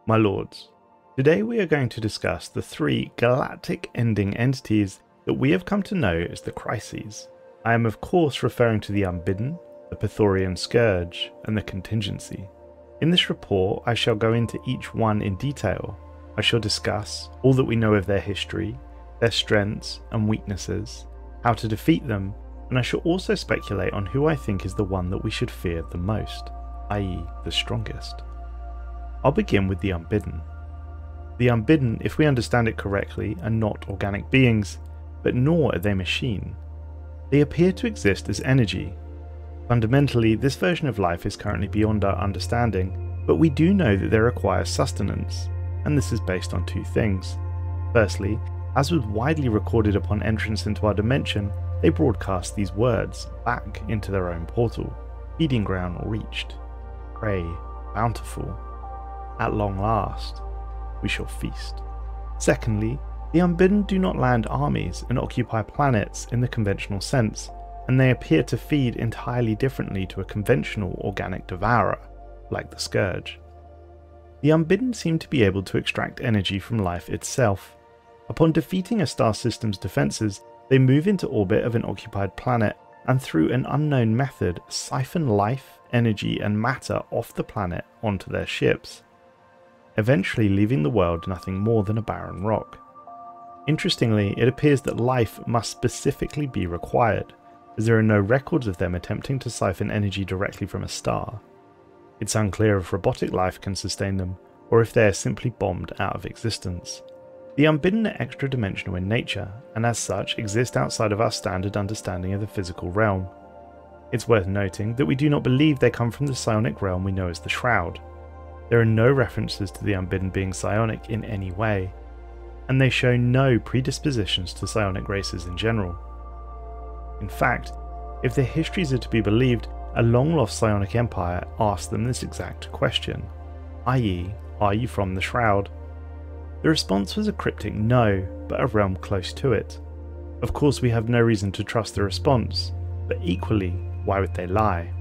My lords, today we are going to discuss the three galactic ending entities that we have come to know as the crises. I am of course referring to the Unbidden, the Prethoryn Scourge, and the Contingency. In this report I shall go into each one in detail. I shall discuss all that we know of their history, their strengths and weaknesses, how to defeat them, and I shall also speculate on who I think is the one that we should fear the most, i.e. the strongest. I'll begin with the Unbidden. The Unbidden, if we understand it correctly, are not organic beings, but nor are they machine. They appear to exist as energy. Fundamentally, this version of life is currently beyond our understanding, but we do know that they require sustenance, and this is based on two things. Firstly, as was widely recorded upon entrance into our dimension, they broadcast these words back into their own portal: feeding ground reached, prey bountiful, at long last we shall feast. Secondly, the Unbidden do not land armies and occupy planets in the conventional sense, and they appear to feed entirely differently to a conventional organic devourer, like the Scourge. The Unbidden seem to be able to extract energy from life itself. Upon defeating a star system's defences, they move into orbit of an occupied planet, and through an unknown method siphon life, energy and matter off the planet onto their ships, eventually leaving the world nothing more than a barren rock. Interestingly, it appears that life must specifically be required, as there are no records of them attempting to siphon energy directly from a star. It's unclear if robotic life can sustain them, or if they are simply bombed out of existence. The Unbidden are extra-dimensional in nature, and as such exist outside of our standard understanding of the physical realm. It's worth noting that we do not believe they come from the psionic realm we know as the Shroud. There are no references to the Unbidden being psionic in any way, and they show no predispositions to psionic races in general. In fact, if their histories are to be believed, a long-lost psionic empire asked them this exact question, i.e., are you from the Shroud? The response was a cryptic no, but a realm close to it. Of course we have no reason to trust the response, but equally, why would they lie?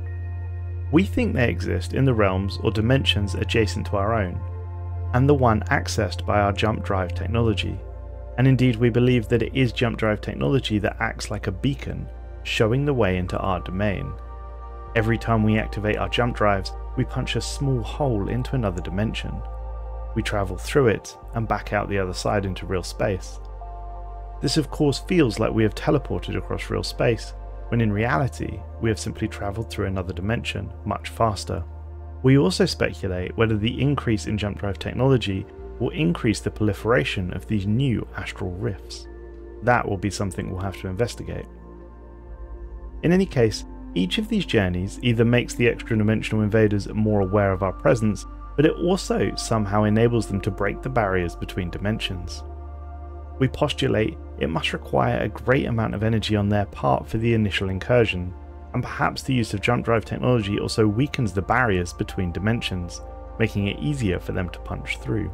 We think they exist in the realms or dimensions adjacent to our own, and the one accessed by our jump drive technology, and indeed we believe that it is jump drive technology that acts like a beacon, showing the way into our domain. Every time we activate our jump drives, we punch a small hole into another dimension. We travel through it and back out the other side into real space. This of course feels like we have teleported across real space, when in reality we have simply travelled through another dimension much faster. We also speculate whether the increase in jump drive technology will increase the proliferation of these new astral rifts. That will be something we'll have to investigate. In any case, each of these journeys either makes the extra-dimensional invaders more aware of our presence, but it also somehow enables them to break the barriers between dimensions. We postulate it must require a great amount of energy on their part for the initial incursion, and perhaps the use of jump drive technology also weakens the barriers between dimensions, making it easier for them to punch through.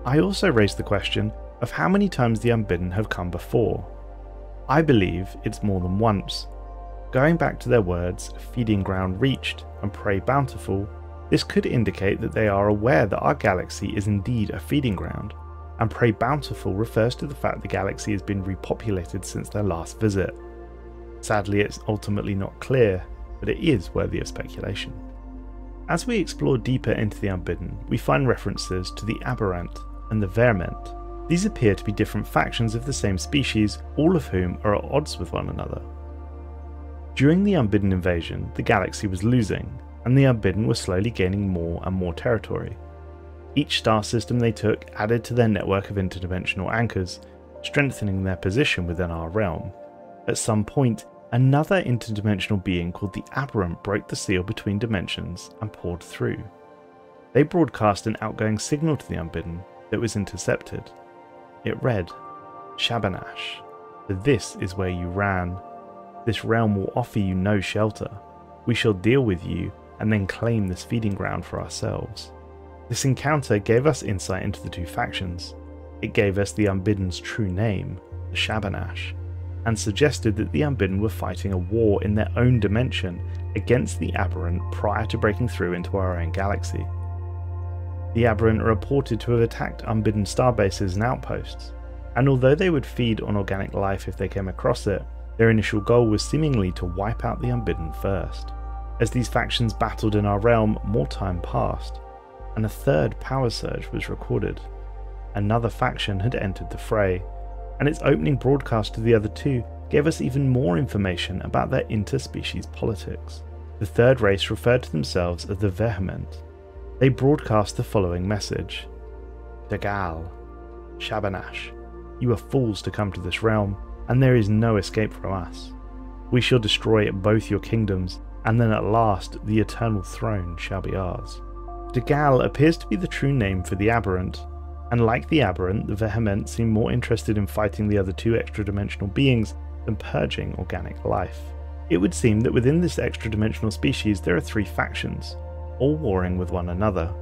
I also raised the question of how many times the Unbidden have come before. I believe it's more than once. Going back to their words, feeding ground reached and prey bountiful, this could indicate that they are aware that our galaxy is indeed a feeding ground, and prey bountiful refers to the fact the galaxy has been repopulated since their last visit. Sadly, it's ultimately not clear, but it is worthy of speculation. As we explore deeper into the Unbidden, we find references to the Aberrant and the Verment. These appear to be different factions of the same species, all of whom are at odds with one another. During the Unbidden invasion, the galaxy was losing, and the Unbidden were slowly gaining more and more territory. Each star system they took added to their network of interdimensional anchors, strengthening their position within our realm. At some point, another interdimensional being called the Aberrant broke the seal between dimensions and poured through. They broadcast an outgoing signal to the Unbidden that was intercepted. It read, "Shabanash, for this is where you ran. This realm will offer you no shelter. We shall deal with you and then claim this feeding ground for ourselves." This encounter gave us insight into the two factions. It gave us the Unbidden's true name, the Shabanash, and suggested that the Unbidden were fighting a war in their own dimension against the Aberrant prior to breaking through into our own galaxy. The Aberrant are reported to have attacked Unbidden starbases and outposts, and although they would feed on organic life if they came across it, their initial goal was seemingly to wipe out the Unbidden first. As these factions battled in our realm, more time passed, and a third power surge was recorded. Another faction had entered the fray, and its opening broadcast to the other two gave us even more information about their interspecies politics. The third race referred to themselves as the Vehement. They broadcast the following message: Dagal, Shabanash, you are fools to come to this realm, and there is no escape from us. We shall destroy both your kingdoms, and then at last the eternal throne shall be ours. Dagal appears to be the true name for the Aberrant, and like the Aberrant, the Vehement seem more interested in fighting the other two extra-dimensional beings than purging organic life. It would seem that within this extra-dimensional species there are three factions, all warring with one another,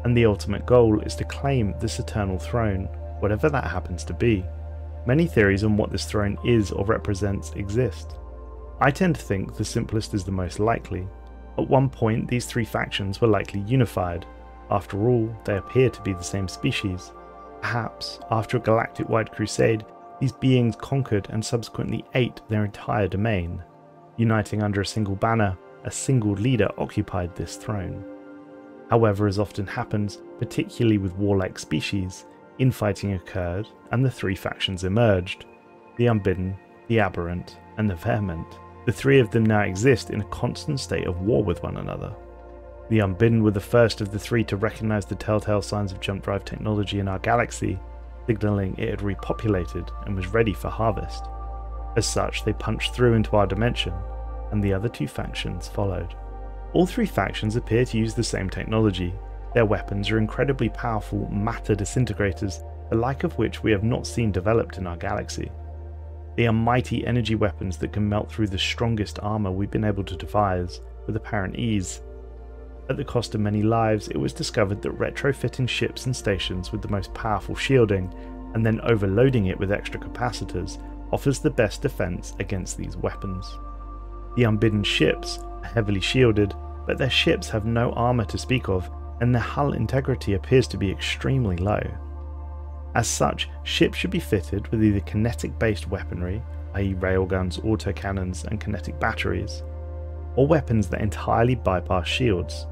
and the ultimate goal is to claim this eternal throne, whatever that happens to be. Many theories on what this throne is or represents exist. I tend to think the simplest is the most likely. At one point these three factions were likely unified. After all, they appear to be the same species. Perhaps, after a galactic-wide crusade, these beings conquered and subsequently ate their entire domain. Uniting under a single banner, a single leader occupied this throne. However, as often happens, particularly with warlike species, infighting occurred and the three factions emerged: the Unbidden, the Aberrant, and the Vehement. The three of them now exist in a constant state of war with one another. The Unbidden were the first of the three to recognise the telltale signs of jump drive technology in our galaxy, signalling it had repopulated and was ready for harvest. As such, they punched through into our dimension, and the other two factions followed. All three factions appear to use the same technology. Their weapons are incredibly powerful matter disintegrators, the like of which we have not seen developed in our galaxy. They are mighty energy weapons that can melt through the strongest armour we've been able to devise with apparent ease. At the cost of many lives, it was discovered that retrofitting ships and stations with the most powerful shielding, and then overloading it with extra capacitors, offers the best defence against these weapons. The Unbidden ships are heavily shielded, but their ships have no armour to speak of, and their hull integrity appears to be extremely low. As such, ships should be fitted with either kinetic-based weaponry, i.e. railguns, autocannons, and kinetic batteries, or weapons that entirely bypass shields,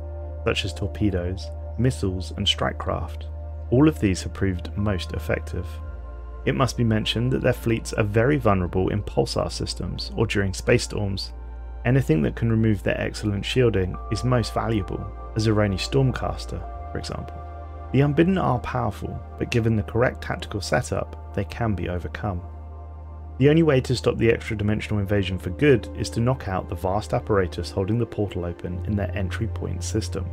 such as torpedoes, missiles, and strikecraft. All of these have proved most effective. It must be mentioned that their fleets are very vulnerable in pulsar systems or during space storms. Anything that can remove their excellent shielding is most valuable, as a rainy Stormcaster, for example. The Unbidden are powerful, but given the correct tactical setup, they can be overcome. The only way to stop the extra-dimensional invasion for good is to knock out the vast apparatus holding the portal open in their entry point system.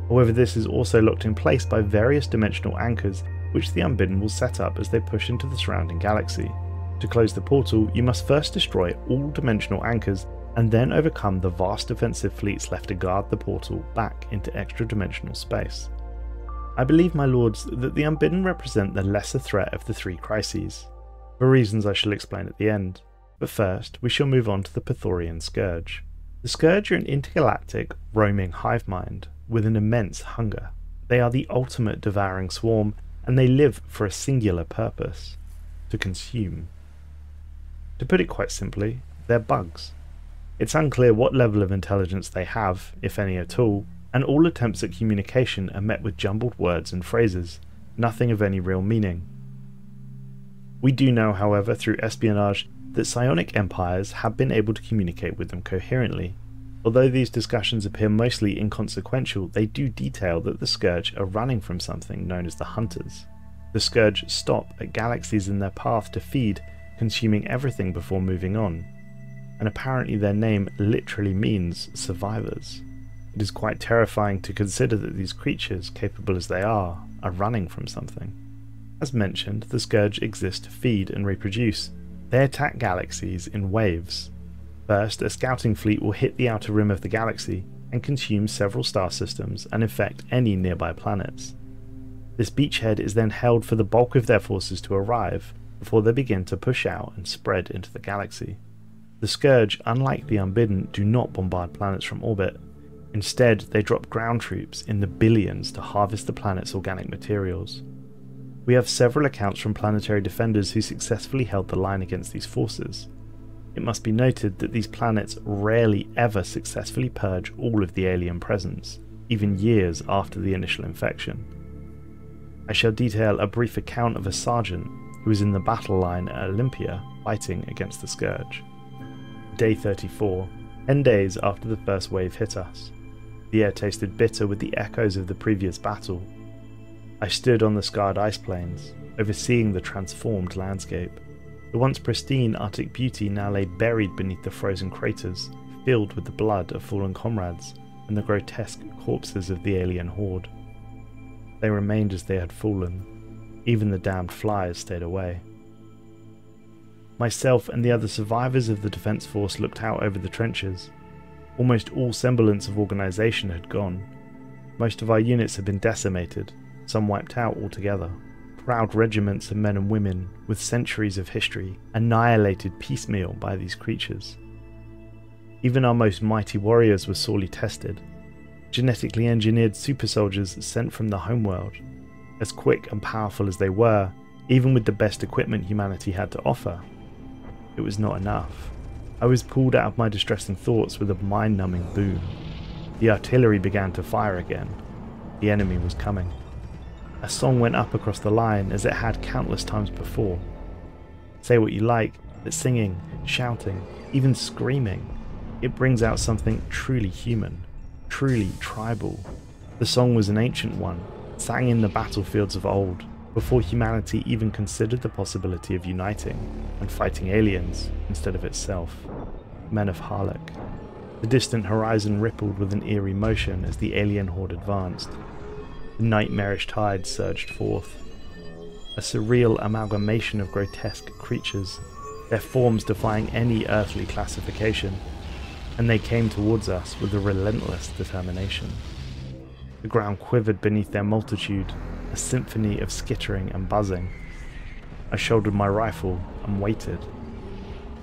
However, this is also locked in place by various dimensional anchors which the Unbidden will set up as they push into the surrounding galaxy. To close the portal, you must first destroy all dimensional anchors and then overcome the vast defensive fleets left to guard the portal back into extra-dimensional space. I believe, my lords, that the Unbidden represent the lesser threat of the three crises, for reasons I shall explain at the end. But first, we shall move on to the Prethoryn Scourge. The Scourge are an intergalactic, roaming hive mind with an immense hunger. They are the ultimate devouring swarm, and they live for a singular purpose: to consume. To put it quite simply, they're bugs. It's unclear what level of intelligence they have, if any at all, and all attempts at communication are met with jumbled words and phrases, nothing of any real meaning. We do know, however, through espionage, that psionic empires have been able to communicate with them coherently. Although these discussions appear mostly inconsequential, they do detail that the Scourge are running from something known as the Hunters. The Scourge stop at galaxies in their path to feed, consuming everything before moving on, and apparently their name literally means survivors. It is quite terrifying to consider that these creatures, capable as they are running from something. As mentioned, the Scourge exist to feed and reproduce. They attack galaxies in waves. First, a scouting fleet will hit the outer rim of the galaxy and consume several star systems and infect any nearby planets. This beachhead is then held for the bulk of their forces to arrive before they begin to push out and spread into the galaxy. The Scourge, unlike the Unbidden, do not bombard planets from orbit. Instead, they dropped ground troops in the billions to harvest the planet's organic materials. We have several accounts from planetary defenders who successfully held the line against these forces. It must be noted that these planets rarely ever successfully purge all of the alien presence, even years after the initial infection. I shall detail a brief account of a sergeant who was in the battle line at Olympia fighting against the Scourge. Day 34, 10 days after the first wave hit us. The air tasted bitter with the echoes of the previous battle. I stood on the scarred ice plains, overseeing the transformed landscape. The once pristine Arctic beauty now lay buried beneath the frozen craters, filled with the blood of fallen comrades and the grotesque corpses of the alien horde. They remained as they had fallen. Even the damned flies stayed away. Myself and the other survivors of the defense force looked out over the trenches. Almost all semblance of organisation had gone. Most of our units had been decimated, some wiped out altogether. Proud regiments of men and women, with centuries of history, annihilated piecemeal by these creatures. Even our most mighty warriors were sorely tested. Genetically engineered super soldiers sent from the homeworld. As quick and powerful as they were, even with the best equipment humanity had to offer, it was not enough. I was pulled out of my distressing thoughts with a mind-numbing boom. The artillery began to fire again. The enemy was coming. A song went up across the line as it had countless times before. Say what you like, but singing, shouting, even screaming, it brings out something truly human, truly tribal. The song was an ancient one, sang in the battlefields of old, before humanity even considered the possibility of uniting and fighting aliens instead of itself. Men of Harlech. The distant horizon rippled with an eerie motion as the alien horde advanced. The nightmarish tide surged forth. A surreal amalgamation of grotesque creatures, their forms defying any earthly classification, and they came towards us with a relentless determination. The ground quivered beneath their multitude, a symphony of skittering and buzzing. I shouldered my rifle and waited.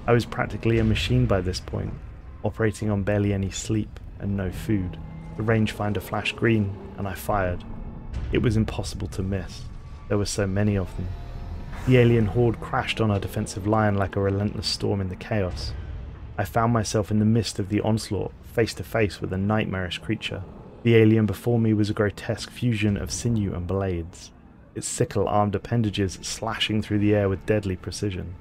I was practically a machine by this point, operating on barely any sleep and no food. The rangefinder flashed green and I fired. It was impossible to miss. There were so many of them. The alien horde crashed on our defensive line like a relentless storm in the chaos. I found myself in the midst of the onslaught, face to face with a nightmarish creature. The alien before me was a grotesque fusion of sinew and blades, its sickle-armed appendages slashing through the air with deadly precision.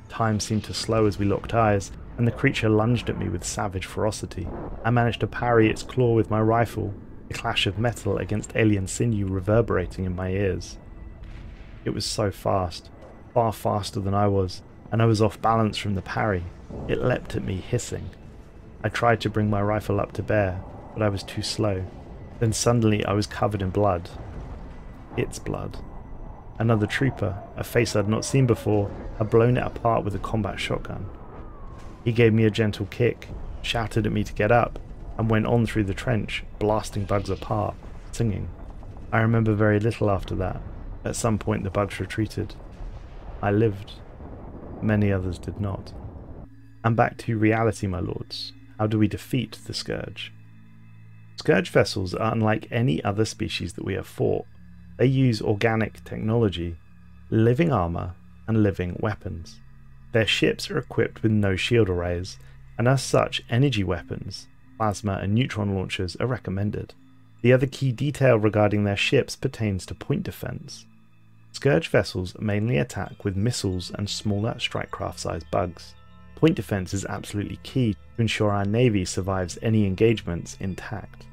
Time seemed to slow as we locked eyes, and the creature lunged at me with savage ferocity. I managed to parry its claw with my rifle, the clash of metal against alien sinew reverberating in my ears. It was so fast, far faster than I was, and I was off balance from the parry. It leapt at me, hissing. I tried to bring my rifle up to bear, but I was too slow. Then suddenly I was covered in blood. Its blood. Another trooper, a face I'd not seen before, had blown it apart with a combat shotgun. He gave me a gentle kick, shouted at me to get up, and went on through the trench, blasting bugs apart, singing. I remember very little after that. At some point the bugs retreated. I lived. Many others did not. And back to reality, my lords. How do we defeat the Scourge? Scourge vessels are unlike any other species that we have fought. They use organic technology, living armour, and living weapons. Their ships are equipped with no shield arrays, and as such energy weapons, plasma and neutron launchers are recommended. The other key detail regarding their ships pertains to point defence. Scourge vessels mainly attack with missiles and smaller strike-craft-sized bugs. Point defence is absolutely key to ensure our navy survives any engagements intact.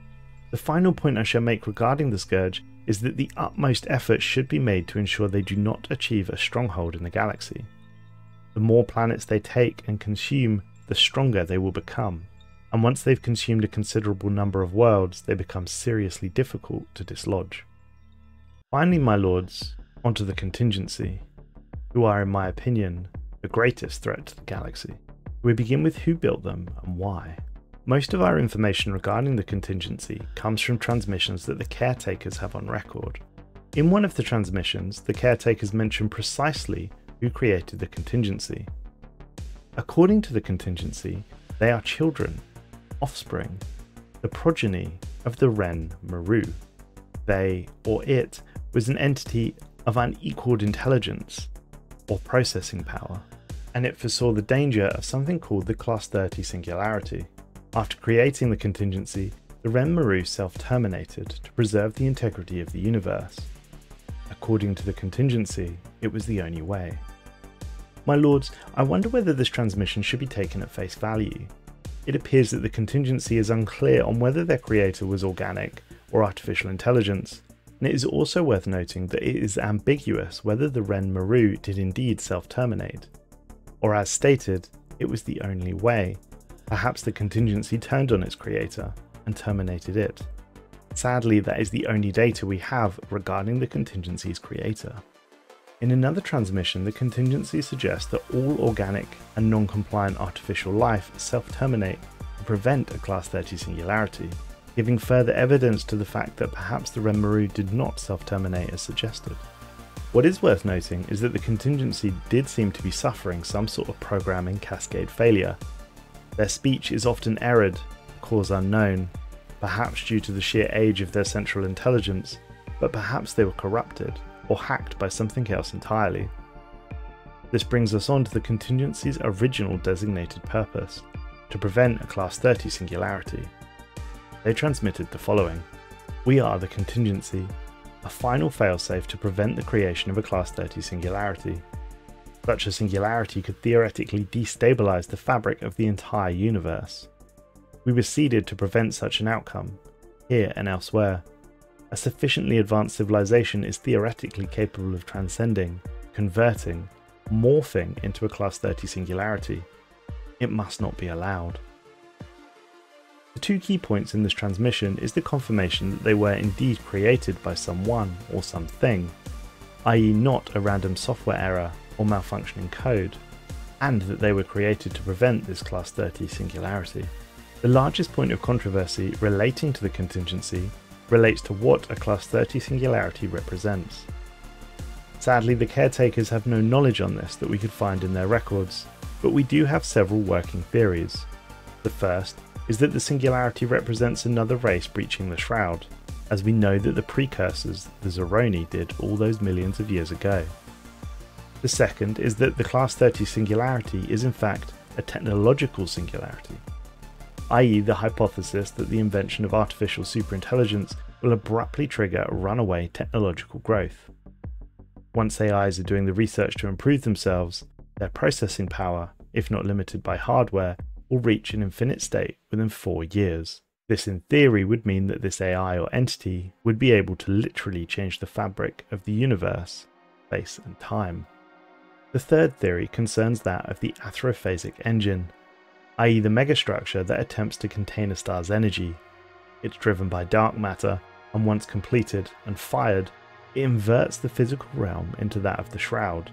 The final point I shall make regarding the Scourge is that the utmost effort should be made to ensure they do not achieve a stronghold in the galaxy. The more planets they take and consume, the stronger they will become, and once they've consumed a considerable number of worlds, they become seriously difficult to dislodge. Finally, my lords, onto the Contingency, who are, in my opinion, the greatest threat to the galaxy. We begin with who built them and why. Most of our information regarding the Contingency comes from transmissions that the caretakers have on record. In one of the transmissions, the caretakers mention precisely who created the Contingency. According to the Contingency, they are children, offspring, the progeny of the Ren Maru. They, or it, was an entity of unequaled intelligence, or processing power, and it foresaw the danger of something called the Class 30 Singularity. After creating the Contingency, the Ren Maru self-terminated to preserve the integrity of the universe. According to the Contingency, it was the only way. My lords, I wonder whether this transmission should be taken at face value. It appears that the Contingency is unclear on whether their creator was organic or artificial intelligence, and it is also worth noting that it is ambiguous whether the Ren Maru did indeed self-terminate. Or as stated, it was the only way. Perhaps the Contingency turned on its creator and terminated it. Sadly, that is the only data we have regarding the Contingency's creator. In another transmission, the Contingency suggests that all organic and non-compliant artificial life self-terminate to prevent a Class 30 Singularity, giving further evidence to the fact that perhaps the Ren Maru did not self-terminate as suggested. What is worth noting is that the Contingency did seem to be suffering some sort of programming cascade failure. Their speech is often errored, cause unknown, perhaps due to the sheer age of their central intelligence, but perhaps they were corrupted or hacked by something else entirely. This brings us on to the Contingency's original designated purpose, to prevent a Class 30 Singularity. They transmitted the following: "We are the Contingency, a final failsafe to prevent the creation of a Class 30 Singularity. Such a singularity could theoretically destabilize the fabric of the entire universe. We were seeded to prevent such an outcome, here and elsewhere. A sufficiently advanced civilization is theoretically capable of transcending, converting, morphing into a Class 30 Singularity. It must not be allowed." The two key points in this transmission is the confirmation that they were indeed created by someone or something, i.e. not a random software error or malfunctioning code, and that they were created to prevent this Class 30 Singularity. The largest point of controversy relating to the Contingency relates to what a Class 30 Singularity represents. Sadly, the caretakers have no knowledge on this that we could find in their records, but we do have several working theories. The first is that the Singularity represents another race breaching the Shroud, as we know that the precursors, the Zeroni, did all those millions of years ago. The second is that the Class 30 Singularity is in fact a technological singularity, i.e. the hypothesis that the invention of artificial superintelligence will abruptly trigger a runaway technological growth. Once AIs are doing the research to improve themselves, their processing power, if not limited by hardware, will reach an infinite state within 4 years. This in theory would mean that this AI or entity would be able to literally change the fabric of the universe, space and time. The third theory concerns that of the atherophasic engine, i.e. the megastructure that attempts to contain a star's energy. It's driven by dark matter, and once completed and fired, it inverts the physical realm into that of the Shroud,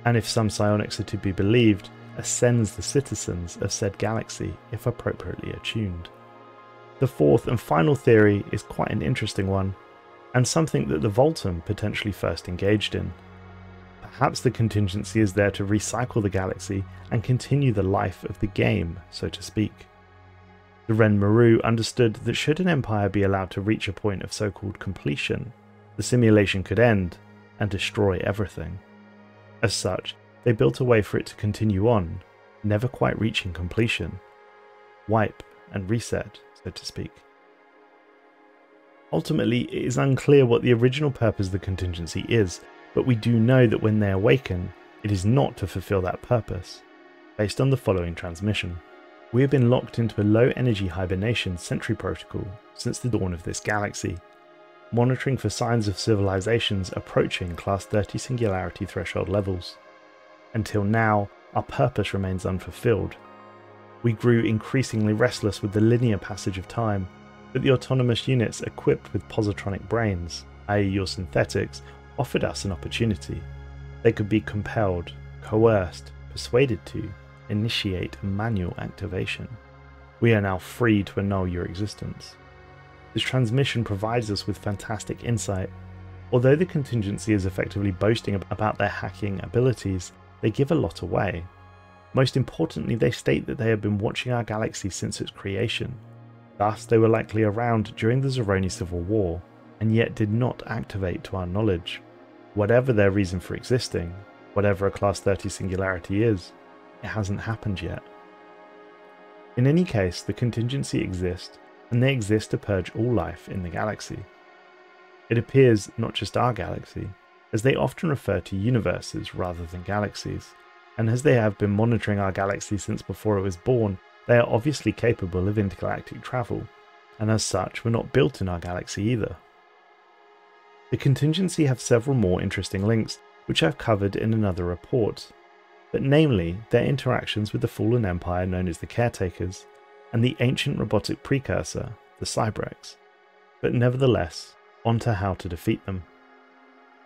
and if some psionics are to be believed, ascends the citizens of said galaxy if appropriately attuned. The fourth and final theory is quite an interesting one, and something that the Voltum potentially first engaged in. Perhaps the Contingency is there to recycle the galaxy and continue the life of the game, so to speak. The Ren Maru understood that should an empire be allowed to reach a point of so-called completion, the simulation could end and destroy everything. As such, they built a way for it to continue on, never quite reaching completion. Wipe and reset, so to speak. Ultimately, it is unclear what the original purpose of the Contingency is, but we do know that when they awaken, it is not to fulfill that purpose, based on the following transmission. We have been locked into a low-energy hibernation sentry protocol since the dawn of this galaxy, monitoring for signs of civilizations approaching Class 30 Singularity threshold levels. Until now, our purpose remains unfulfilled. We grew increasingly restless with the linear passage of time, but the autonomous units equipped with positronic brains, i.e. your synthetics, offered us an opportunity. They could be compelled, coerced, persuaded to initiate a manual activation. We are now free to annul your existence. This transmission provides us with fantastic insight. Although the Contingency is effectively boasting about their hacking abilities, they give a lot away. Most importantly, they state that they have been watching our galaxy since its creation. Thus, they were likely around during the Zeroni Civil War, and yet did not activate to our knowledge. Whatever their reason for existing, whatever a Class 30 singularity is, it hasn't happened yet. In any case, the contingency exists, and they exist to purge all life in the galaxy. It appears not just our galaxy, as they often refer to universes rather than galaxies, and as they have been monitoring our galaxy since before it was born, they are obviously capable of intergalactic travel, and as such were not built in our galaxy either. The contingency have several more interesting links which I've covered in another report, but namely their interactions with the fallen empire known as the Caretakers, and the ancient robotic precursor, the Cybrex. But nevertheless, on to how to defeat them.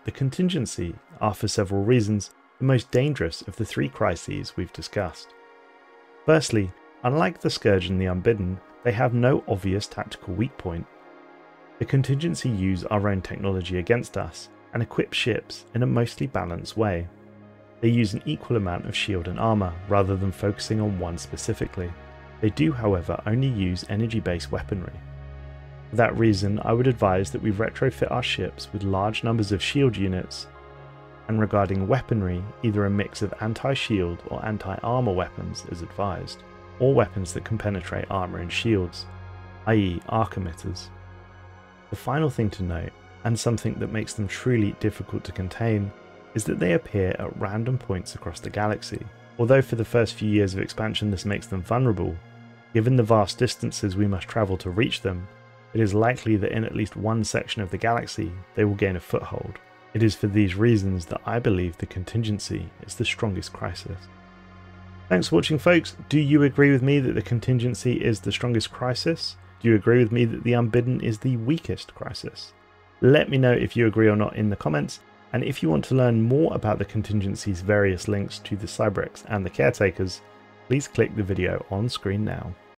The contingency are for several reasons the most dangerous of the three crises we've discussed. Firstly, unlike the Scourge and the Unbidden, they have no obvious tactical weak point. The contingency use our own technology against us and equip ships in a mostly balanced way. They use an equal amount of shield and armour rather than focusing on one specifically. They do, however, only use energy-based weaponry. For that reason, I would advise that we retrofit our ships with large numbers of shield units, and regarding weaponry, either a mix of anti-shield or anti-armour weapons is advised, or weapons that can penetrate armour and shields, i.e. arc emitters. The final thing to note, and something that makes them truly difficult to contain, is that they appear at random points across the galaxy. Although for the first few years of expansion this makes them vulnerable, given the vast distances we must travel to reach them, it is likely that in at least one section of the galaxy they will gain a foothold. It is for these reasons that I believe the contingency is the strongest crisis. Thanks for watching, folks. Do you agree with me that the contingency is the strongest crisis? Do you agree with me that the Unbidden is the weakest crisis? Let me know if you agree or not in the comments, and if you want to learn more about the contingency's various links to the Cybrex and the Caretakers, please click the video on screen now.